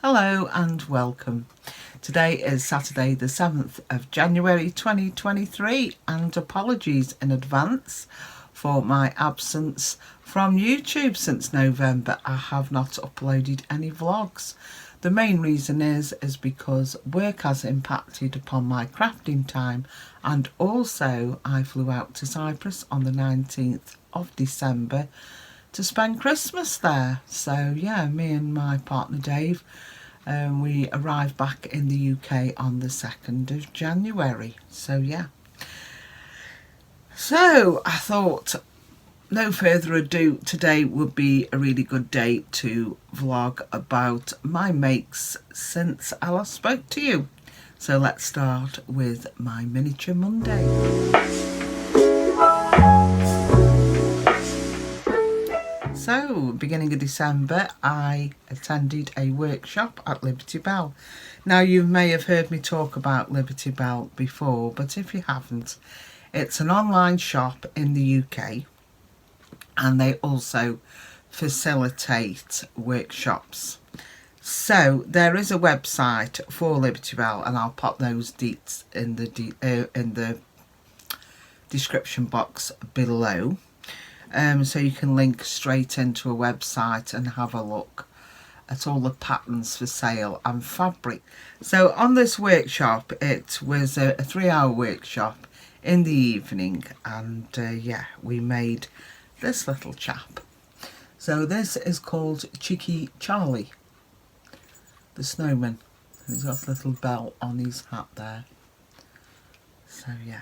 Hello and welcome. Today is Saturday the 7th of January 2023 and apologies in advance for my absence from YouTube since November. I have not uploaded any vlogs. The main reason is because work has impacted upon my crafting time, and also I flew out to Cyprus on the 19th of December to spend Christmas there. So yeah, me and my partner Dave, we arrived back in the UK on the 2nd of January. So yeah, so I thought no further ado, today would be a really good day to vlog about my makes since I last spoke to you. So let's start with my miniature Monday. So, beginning of December, I attended a workshop at Liberty Bell. Now, you may have heard me talk about Liberty Bell before, but if you haven't, it's an online shop in the UK, and they also facilitate workshops. So, there is a website for Liberty Bell, and I'll pop those deets in the description box below. So you can link straight into a website and have a look at all the patterns for sale and fabric. So on this workshop, it was a 3-hour workshop in the evening, and yeah, we made this little chap. So this is called Cheeky Charlie, the snowman. He's got a little bell on his hat there. So yeah.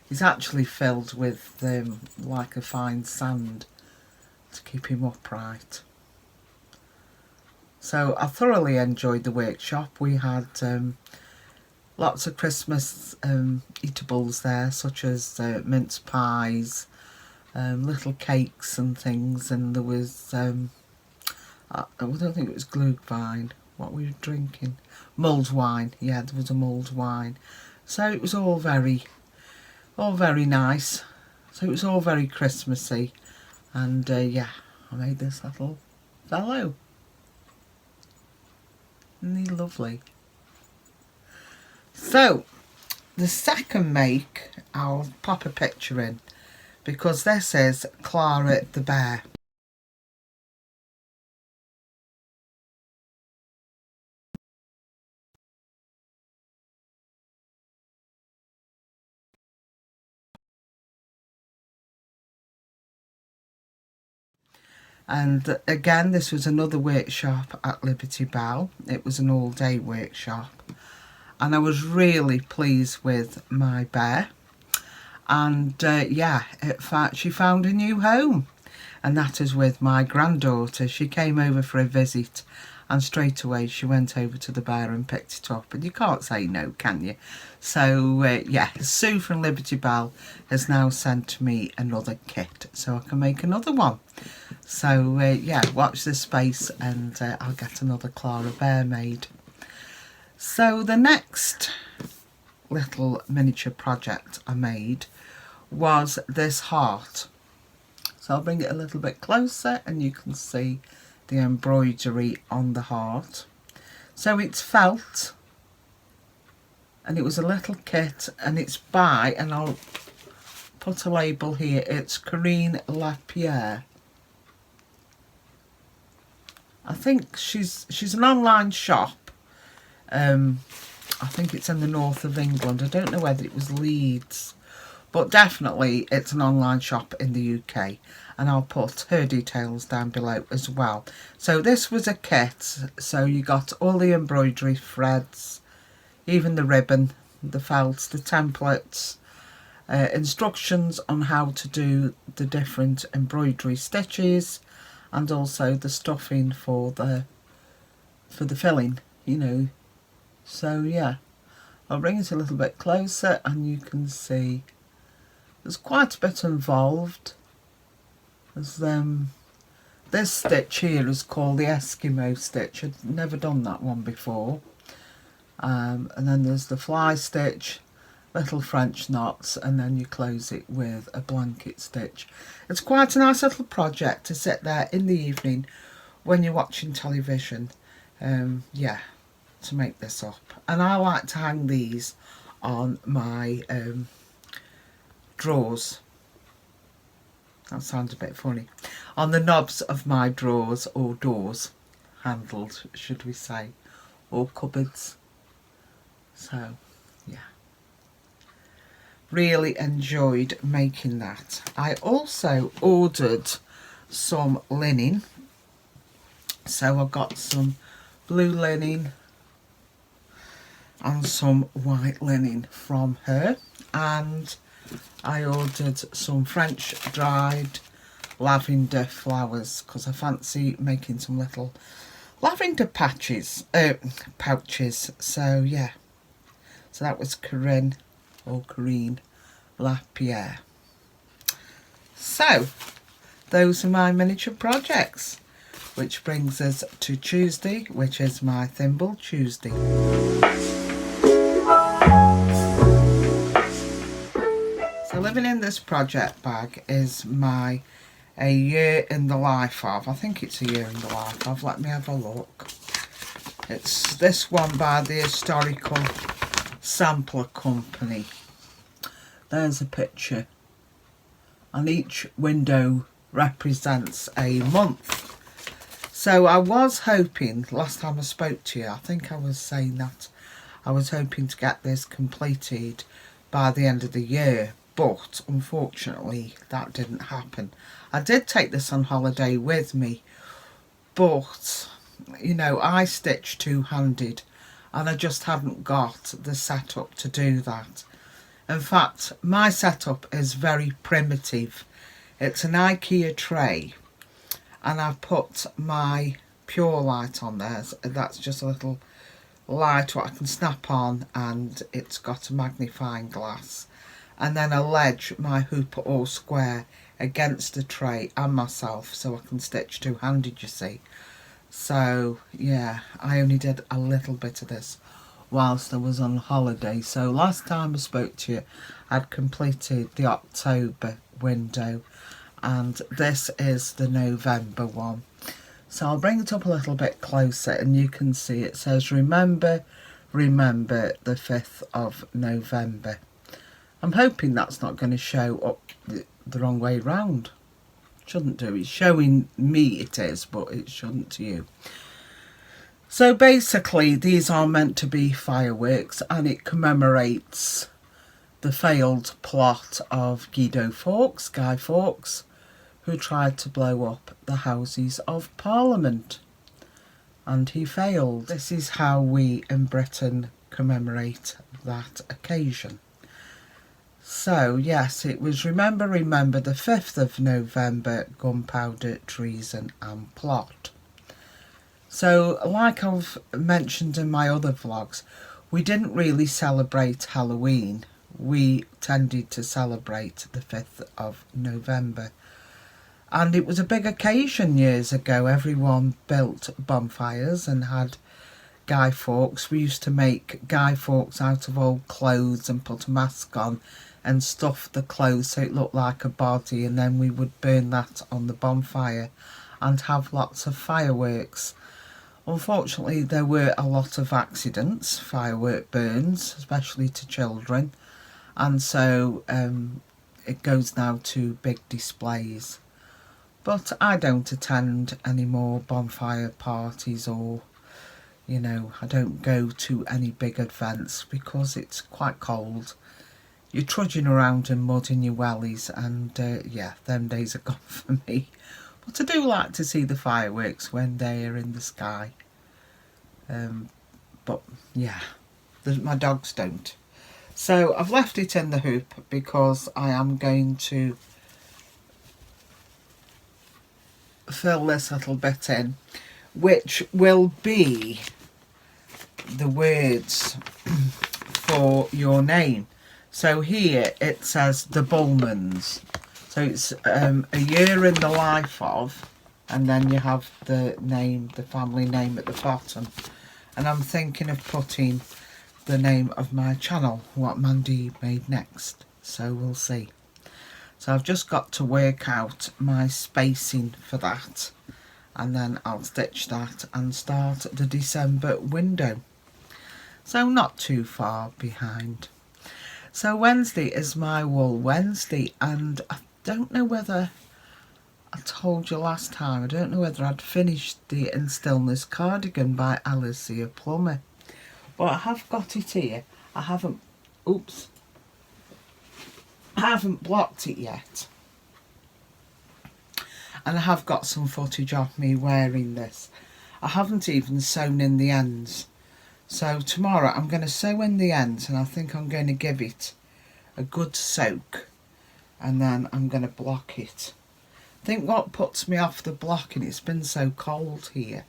He's actually filled with like a fine sand to keep him upright. So I thoroughly enjoyed the workshop. We had lots of Christmas eatables there, such as mince pies, little cakes and things, and there was, I don't think it was glühwein. What were you drinking? Mulled wine. Yeah, there was a mulled wine. So it was all very nice. So it was all very Christmassy, and yeah, I made this little fellow. Isn't he lovely? So the second make, I'll pop a picture in, because this is Clara the bear. And again, this was another workshop at Liberty Bell. It was an all-day workshop, and I was really pleased with my bear. And yeah, she found a new home, and that is with my granddaughter. She came over for a visit, and straight away she went over to the bear and picked it up, and you can't say no, can you? So yeah, Sue from Liberty Bell has now sent me another kit, so I can make another one. So yeah, watch this space, and I'll get another Clara bear made. So the next little miniature project I made was this heart. So I'll bring it a little bit closer and you can see the embroidery on the heart. So it's felt, and it was a little kit, and it's by, and I'll put a label here, it's Corinne Lapierre. I think she's an online shop. I think it's in the north of England. I don't know whether it was Leeds, but definitely it's an online shop in the UK, and I'll put her details down below as well. So this was a kit, so you got all the embroidery threads, even the ribbon, the felts, the templates, instructions on how to do the different embroidery stitches, and also the stuffing for the filling, you know. So yeah, I'll bring it a little bit closer and you can see there's quite a bit involved. There's this stitch here is called the Eskimo stitch. I've never done that one before. And then there's the fly stitch, little French knots, and then you close it with a blanket stitch. It's quite a nice little project to sit there in the evening when you're watching television yeah, to make this up. And I like to hang these on my drawers. That sounds a bit funny. On the knobs of my drawers, or doors, handled, should we say, or cupboards. So, yeah. Really enjoyed making that. I also ordered some linen. So I got some blue linen and some white linen from her, and I ordered some French dried lavender flowers because I fancy making some little lavender pouches. So yeah, so that was Corinne Lapierre. So those are my miniature projects, which brings us to Tuesday, which is my Thimble Tuesday. So living in this project bag is a year in the life of. I think it's a year in the life of. Let me have a look. It's this one by the Historical Sampler Company. There's a picture. And each window represents a month. So I was hoping, last time I spoke to you, I think I was saying that I was hoping to get this completed by the end of the year. But unfortunately that didn't happen. I did take this on holiday with me, but you know, I stitch two-handed and I just haven't got the setup to do that. In fact, my setup is very primitive. It's an IKEA tray and I've put my Pure Light on there. That's just a little light what I can snap on, and it's got a magnifying glass. And then a ledge, my hoop or square, against the tray and myself, so I can stitch two-handed, you see. So yeah, I only did a little bit of this whilst I was on holiday. So last time I spoke to you, I'd completed the October window, and this is the November one. So I'll bring it up a little bit closer and you can see it says remember the 5th of November. I'm hoping that's not going to show up the wrong way round. Shouldn't do. It's showing me it is, but it shouldn't to you. So basically these are meant to be fireworks, and it commemorates the failed plot of Guy Fawkes, who tried to blow up the Houses of Parliament, and he failed. This is how we in Britain commemorate that occasion. So yes, it was remember the 5th of November, gunpowder, treason and plot. So like I've mentioned in my other vlogs, we didn't really celebrate Halloween. We tended to celebrate the 5th of November. And it was a big occasion years ago. Everyone built bonfires and had Guy Fawkes. We used to make Guy Fawkes out of old clothes and put a mask on and stuff the clothes so it looked like a body, and then we would burn that on the bonfire and have lots of fireworks. Unfortunately there were a lot of accidents, firework burns, especially to children, and so it goes now to big displays. But I don't attend any more bonfire parties, or you know, I don't go to any big events because it's quite cold. You're trudging around in mud in your wellies, and yeah, them days are gone for me. But I do like to see the fireworks when they are in the sky. But yeah, my dogs don't. So I've left it in the hoop because I am going to fill this little bit in, which will be the words for your name. So here it says the Bullmans. So it's a year in the life of, and then you have the name, the family name at the bottom. And I'm thinking of putting the name of my channel, what Mandy made next. So we'll see. So I've just got to work out my spacing for that. and then I'll stitch that and start the December window. So not too far behind. So Wednesday is my wool Wednesday, and I don't know whether I told you last time, I don't know whether I'd finished the In Stillness cardigan by Alicia Plummer, but I have got it here. I haven't blocked it yet, and I have got some footage of me wearing this. I haven't even sewn in the ends, so tomorrow I'm going to sew in the ends, and I think I'm going to give it a good soak, and then I'm going to block it. I think what puts me off the blocking, it's been so cold here,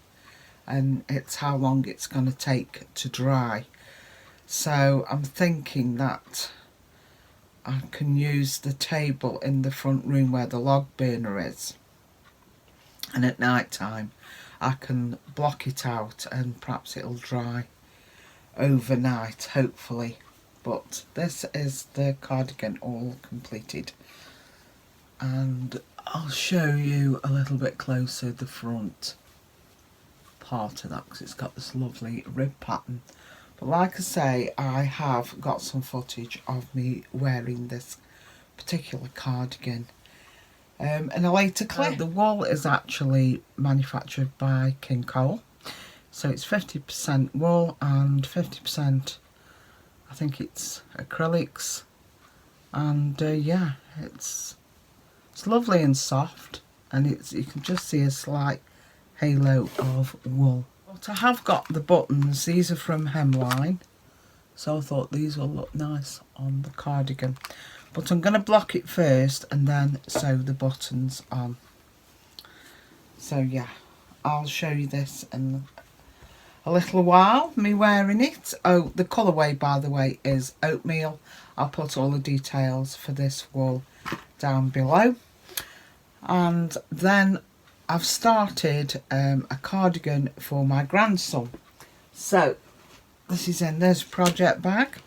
and it's how long it's going to take to dry. So I'm thinking that I can use the table in the front room where the log burner is, and at night time I can block it out and perhaps it'll dry overnight, hopefully. But this is the cardigan all completed, and I'll show you a little bit closer the front part of that, because it's got this lovely rib pattern. But like I say, I have got some footage of me wearing this particular cardigan in a later clip. The wool is actually manufactured by King Cole, so it's 50% wool and 50% I think it's acrylics, and yeah, it's lovely and soft, and you can just see a slight halo of wool. But I have got the buttons. These are from Hemline, so I thought these will look nice on the cardigan. But I'm going to block it first and then sew the buttons on. So yeah, I'll show you this in a little while, me wearing it. Oh, the colourway, by the way, is oatmeal. I'll put all the details for this wool down below. And then I've started a cardigan for my grandson. So this is in this project bag.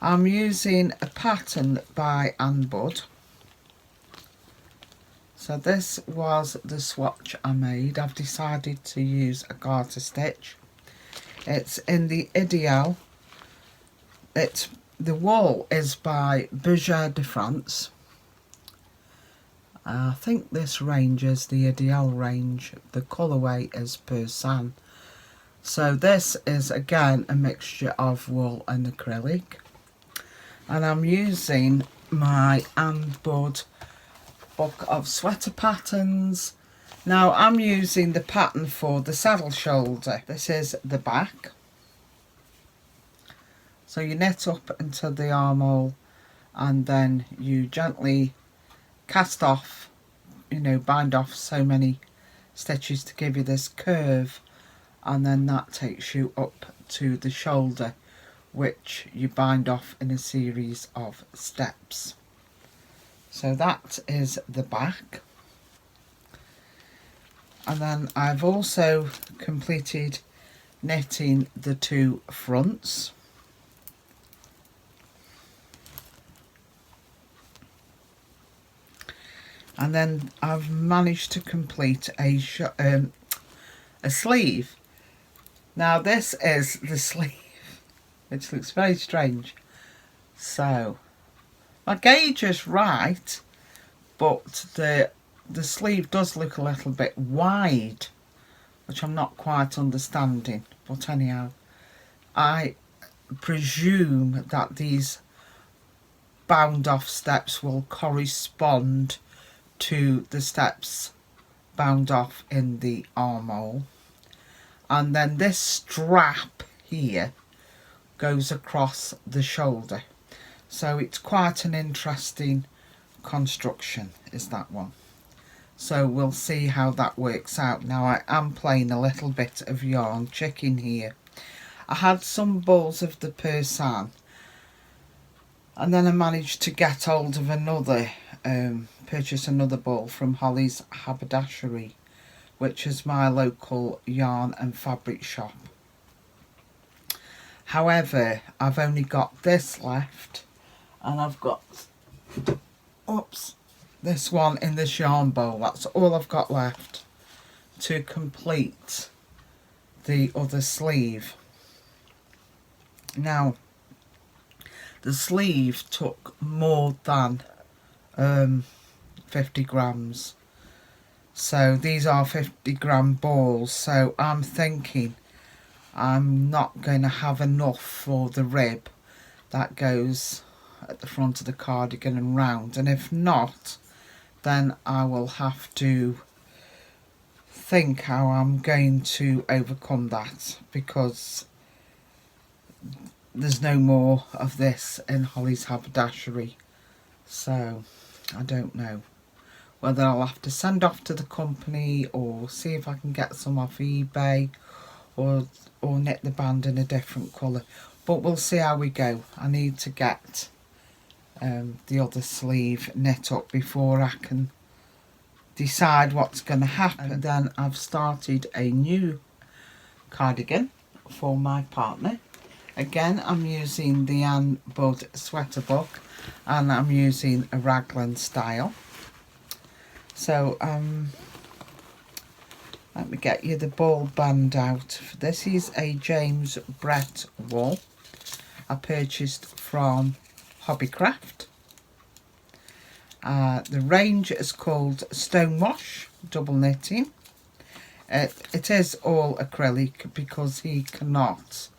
I'm using a pattern by Embroidered. So this was the swatch I made. I've decided to use a garter stitch. It's in the Ideal. The wool is by Bergere de France. I think this range is the Ideal range. The colourway is Persan. So this is again a mixture of wool and acrylic. And I'm using my Embroidered book of sweater patterns. Now I'm using the pattern for the saddle shoulder. This is the back. So you knit up into the armhole, and then you gently cast off, bind off so many stitches to give you this curve, and then that takes you up to the shoulder, which you bind off in a series of steps. So that is the back. And then I've also completed knitting the two fronts. And then I've managed to complete a sleeve. Now this is the sleeve, which looks very strange. So my gauge is right, but the sleeve does look a little bit wide, which I'm not quite understanding. But anyhow, I presume that these bound off steps will correspond to the steps bound off in the armhole. And then this strap here goes across the shoulder. So it's quite an interesting construction, is that one. So we'll see how that works out. Now I am playing a little bit of yarn chicken here. I had some balls of the Persan, and then I managed to get hold of another, purchase another ball from Holly's Haberdashery, which is my local yarn and fabric shop. However, I've only got this left, and I've got, oops, this one in this yarn bowl. That's all I've got left to complete the other sleeve. Now, the sleeve took more than 50 grams. So these are 50-gram balls. So I'm thinking I'm not going to have enough for the rib that goes at the front of the cardigan and round. And if not, then I will have to think how I'm going to overcome that, because there's no more of this in Holly's haberdashery. So I don't know whether I'll have to send off to the company or see if I can get some off eBay, or knit the band in a different colour. But we'll see how we go. I need to get the other sleeve knit up before I can decide what's going to happen. And then I've started a new cardigan for my partner. Again, I'm using the Ann Bud sweater book, and I'm using a raglan style. So let me get you the ball band out. This is a James Brett wool I purchased from Hobbycraft. The range is called Stonewash double knitting. It is all acrylic because he cannot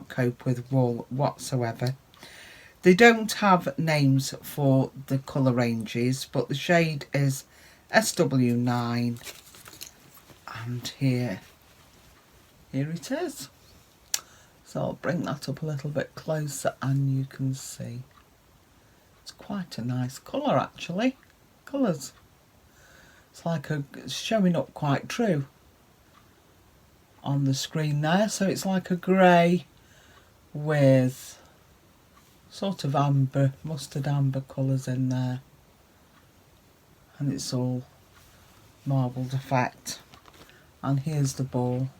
cope with wool whatsoever. They don't have names for the colour ranges, but the shade is SW9, and here it is. So I'll bring that up a little bit closer and you can see it's quite a nice colour actually. Colours, it's like it's showing up quite true on the screen there. So it's like a grey with sort of amber, mustard amber colours in there, and it's all marbled effect. And here's the ball.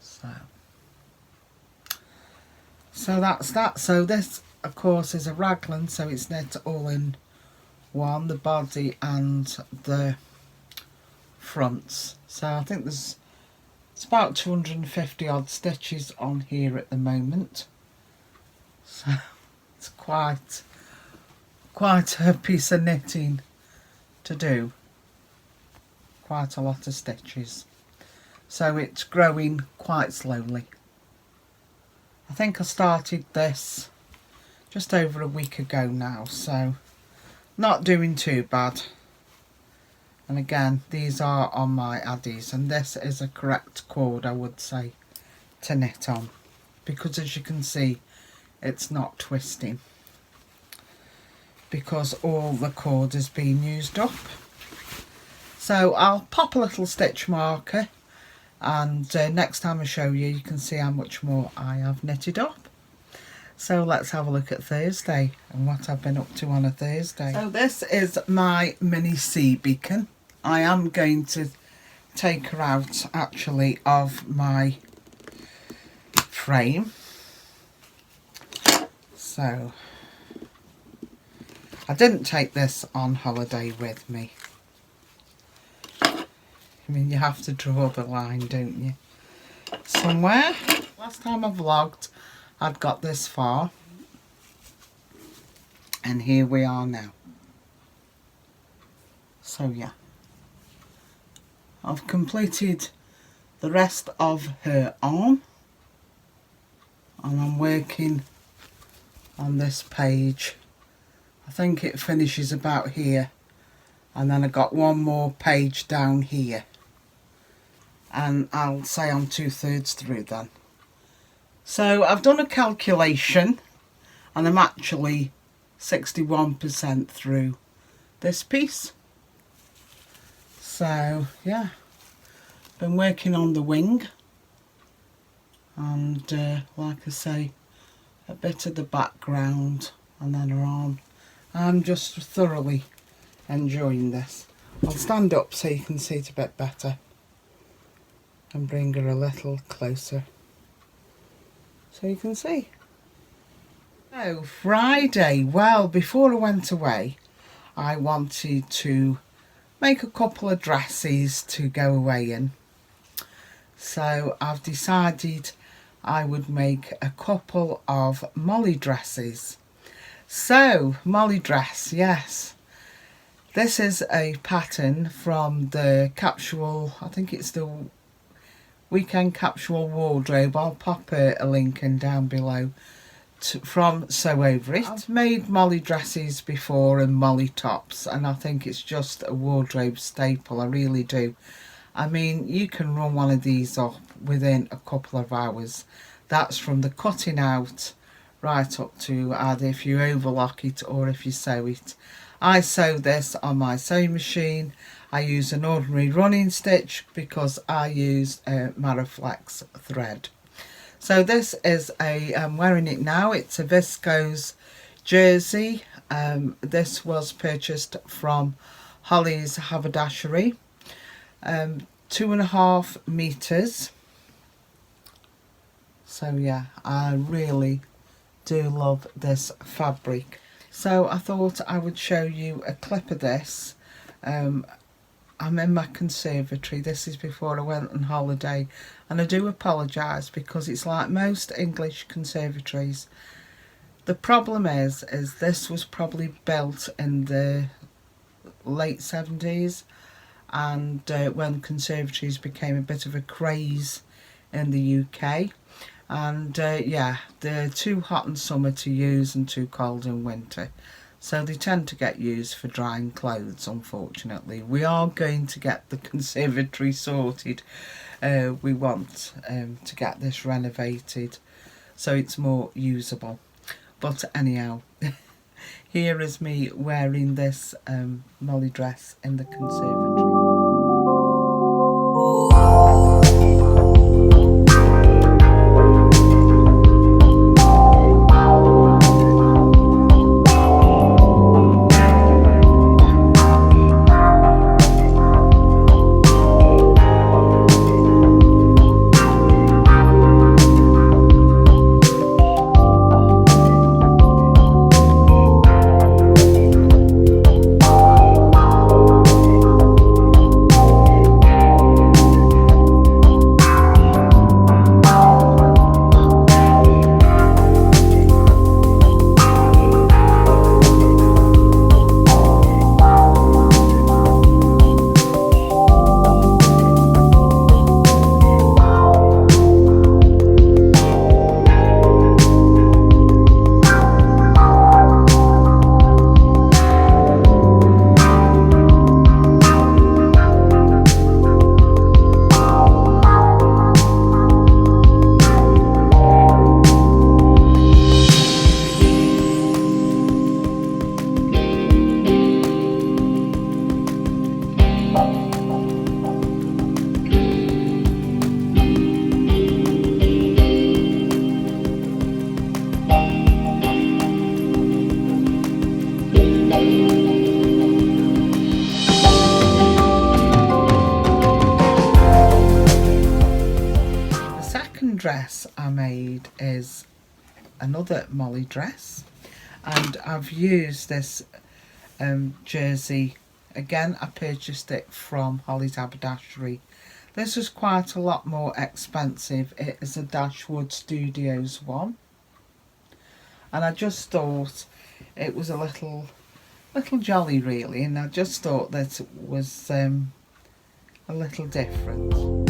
So that's that. So this of course is a raglan, so it's knit all in one, the body and the fronts. So I think it's about 250 odd stitches on here at the moment. So it's quite a piece of knitting to do. Quite a lot of stitches. So it's growing quite slowly. I think I started this just over a week ago now, so not doing too bad. And again, these are on my addies, and this is a correct cord, I would say, to knit on, because as you can see it's not twisting because all the cord is being used up. So I'll pop a little stitch marker, and next time I show you, you can see how much more I have knitted up. So let's have a look at Thursday and what I've been up to on a Thursday. So this is my mini sea beacon. I am going to take her out actually of my frame. So I didn't take this on holiday with me. I mean, you have to draw the line, don't you, somewhere. Last time I vlogged, I'd got this far, and here we are now. So yeah, I've completed the rest of her arm, and I'm working on this page. I think it finishes about here, and then I got one more page down here, and I'll say I'm 2/3 through then. So I've done a calculation, and I'm actually 61% through this piece. So yeah, been working on the wing, and like I say, a bit of the background, and then her arm. I'm just thoroughly enjoying this. I'll stand up so you can see it a bit better and bring her a little closer so you can see. So Friday, well, before I went away, I wanted to make a couple of dresses to go away in. So I've decided I would make a couple of molly dresses. So, molly dress, yes. This is a pattern from the capsule, I think it's the weekend capsule wardrobe. I'll pop a link in down below from Sew Over It. I've made molly dresses before and molly tops, and I think it's just a wardrobe staple. I really do. I mean, you can run one of these up within a couple of hours. That's from the cutting out right up to either if you overlock it or if you sew it. I sew this on my sewing machine. I use an ordinary running stitch because I use Maraflex thread. So this is I'm wearing it now. It's a viscose jersey. This was purchased from Holly's Haberdashery. 2.5 meters. So yeah, I really do love this fabric. So I thought I would show you a clip of this. I'm in my conservatory. This is before I went on holiday, and I do apologise because it's like most English conservatories. The problem is this was probably built in the late 70s, and when conservatories became a bit of a craze in the UK. And yeah, they're too hot in summer to use and too cold in winter. So they tend to get used for drying clothes, unfortunately. We are going to get the conservatory sorted. We want to get this renovated so it's more usable. But anyhow, here is me wearing this molly dress in the conservatory. Dress I made is another molly dress, and I've used this jersey again. I purchased it from Holly's Haberdashery. This was quite a lot more expensive. It is a Dashwood Studios one, and I just thought it was a little jolly really, and I just thought that it was a little different.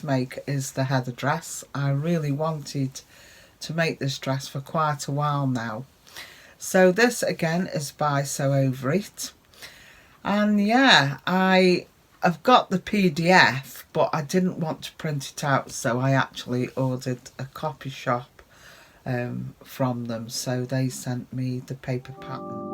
to make is the heather dress. I really wanted to make this dress for quite a while now. So this again is by Sew Over It. And yeah, I've got the PDF, but I didn't want to print it out, so I actually ordered a copy shop from them, so they sent me the paper pattern.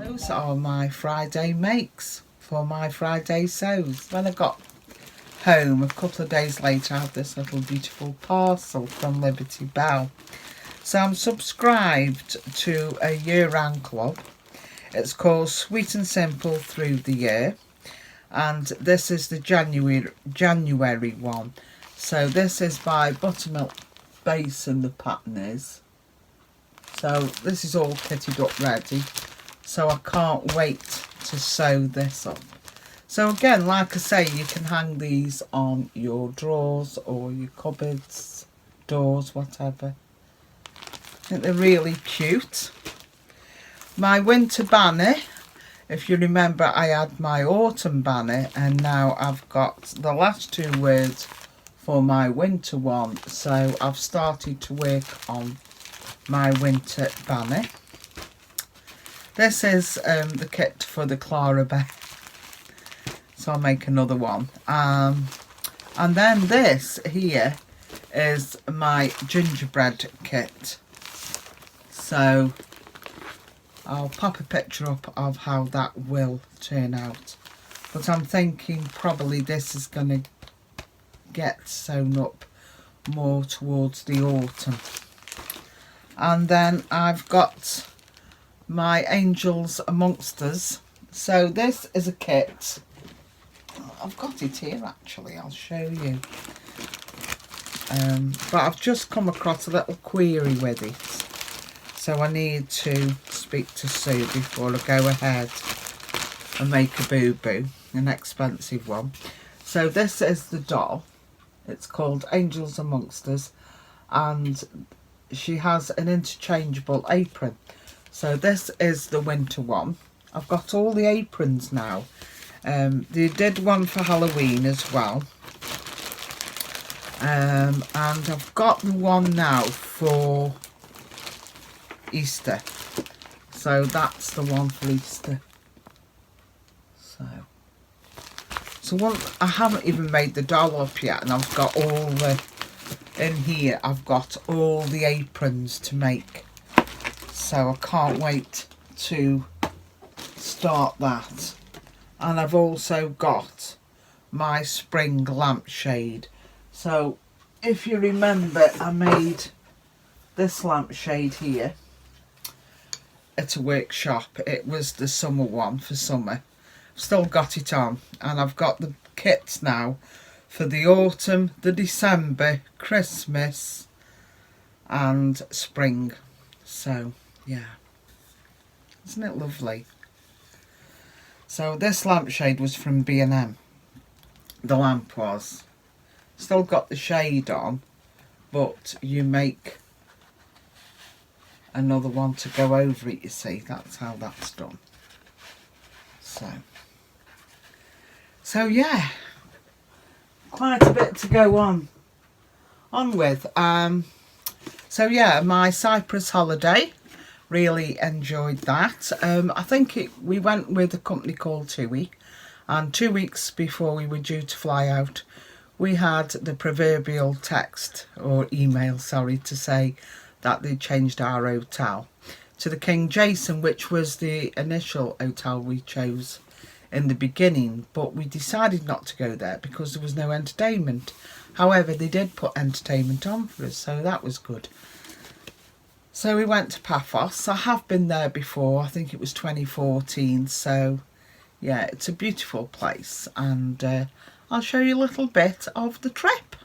Those are my Friday makes for my Friday sews. When I got home a couple of days later, I had this little beautiful parcel from Liberty Bell. So I'm subscribed to a year-round club. It's called Sweet and Simple Through the Year, and this is the January one. So this is by Buttermilk Basin, the pattern is. So this is all kitted up ready. So I can't wait to sew this up. So again, like I say, you can hang these on your drawers or your cupboards, doors, whatever. I think they're really cute. My winter banner, if you remember, I had my autumn banner, and now I've got the last two words for my winter one. So I've started to work on my winter banner. This is the kit for the Clara Bear, so I'll make another one. And then this here is my gingerbread kit. So I'll pop a picture up of how that will turn out. But I'm thinking probably this is going to get sewn up more towards the autumn. And then I've got my Angels Amongst Us. So this is a kit. I've got it here actually, I'll show you. But I've just come across a little query with it. So I need to speak to Sue before I go ahead and make a boo-boo, an expensive one. So this is the doll. It's called Angels Amongst Us, and she has an interchangeable apron. So this is the winter one. I've got all the aprons now. They did one for Halloween as well. And I've got the one now for Easter. So that's the one for Easter. So once, I haven't even made the doll up yet, and I've got all the, in here I've got all the aprons to make. So I can't wait to start that. And I've also got my spring lampshade. So if you remember, I made this lampshade here at a workshop. It was the summer one for summer. I've still got it on, and I've got the kits now for the autumn, the December, Christmas and spring. So yeah, isn't it lovely? So this lampshade was from B&M. The lamp was. Still got the shade on, but you make another one to go over it, you see. That's how that's done. So yeah, quite a bit to go on with. So yeah, my Cyprus holiday, really enjoyed that. I think we went with a company called TUI, and 2 weeks before we were due to fly out, we had the proverbial text or email, sorry, to say that they changed our hotel to the King Jason, which was the initial hotel we chose in the beginning, but we decided not to go there because there was no entertainment. However, they did put entertainment on for us, so that was good. So we went to Paphos. I have been there before, I think it was 2014, so yeah, it's a beautiful place, and I'll show you a little bit of the trip.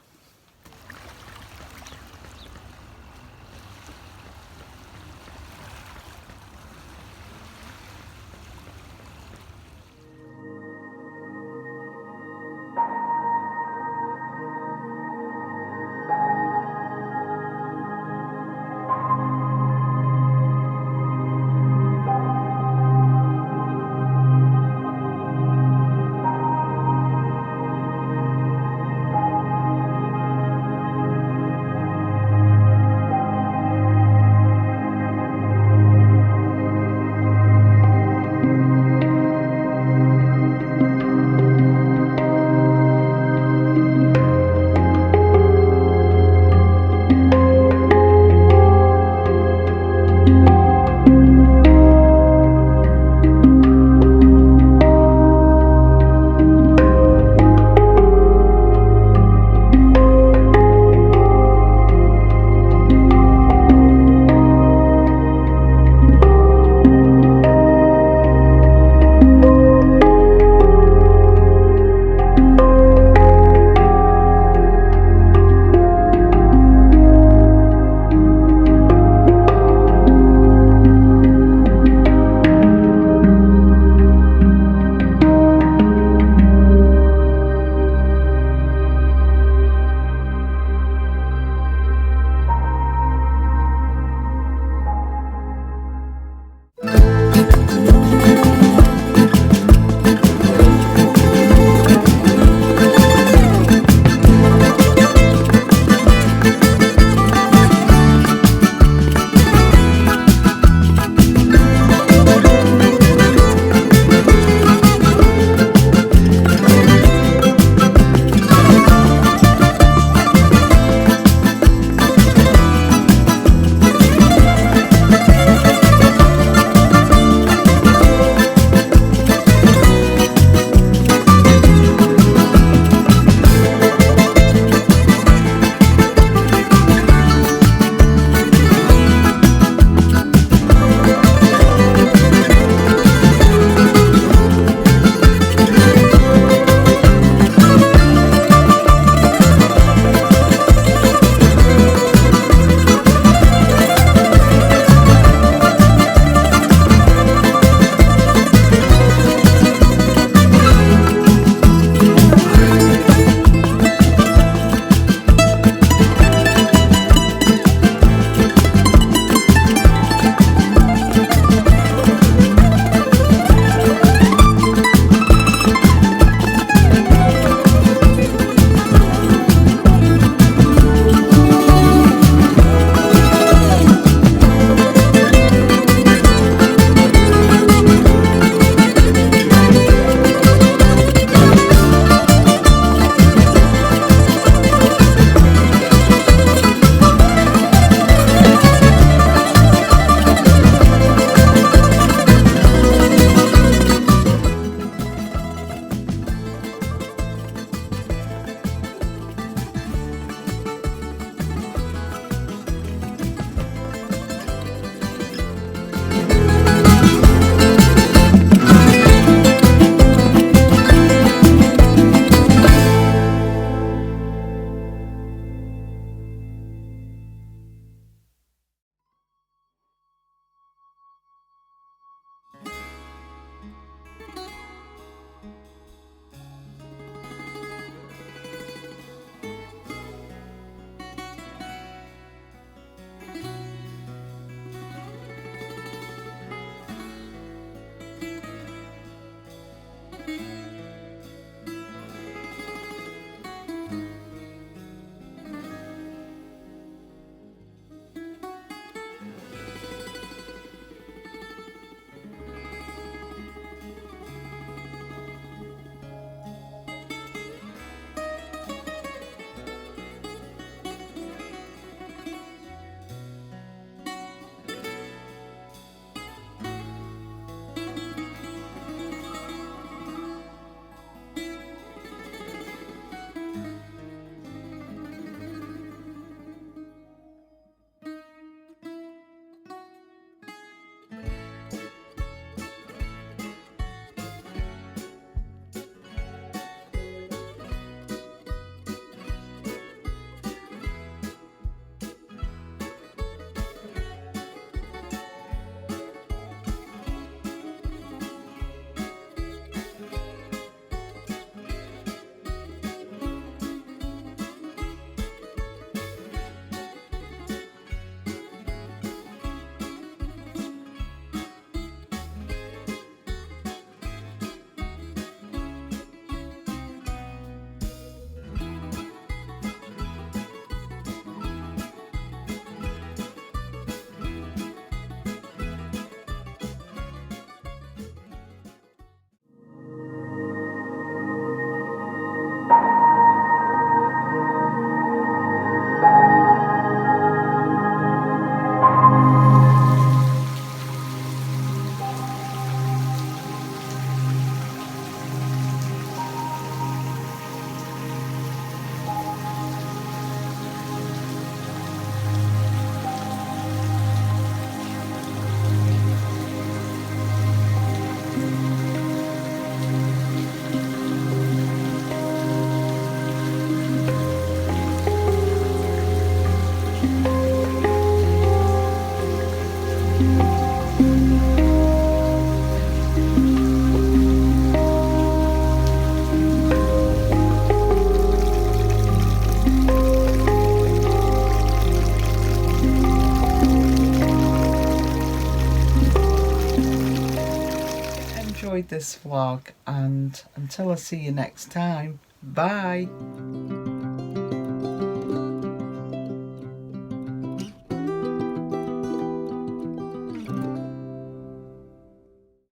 this vlog, and until I see you next time, bye.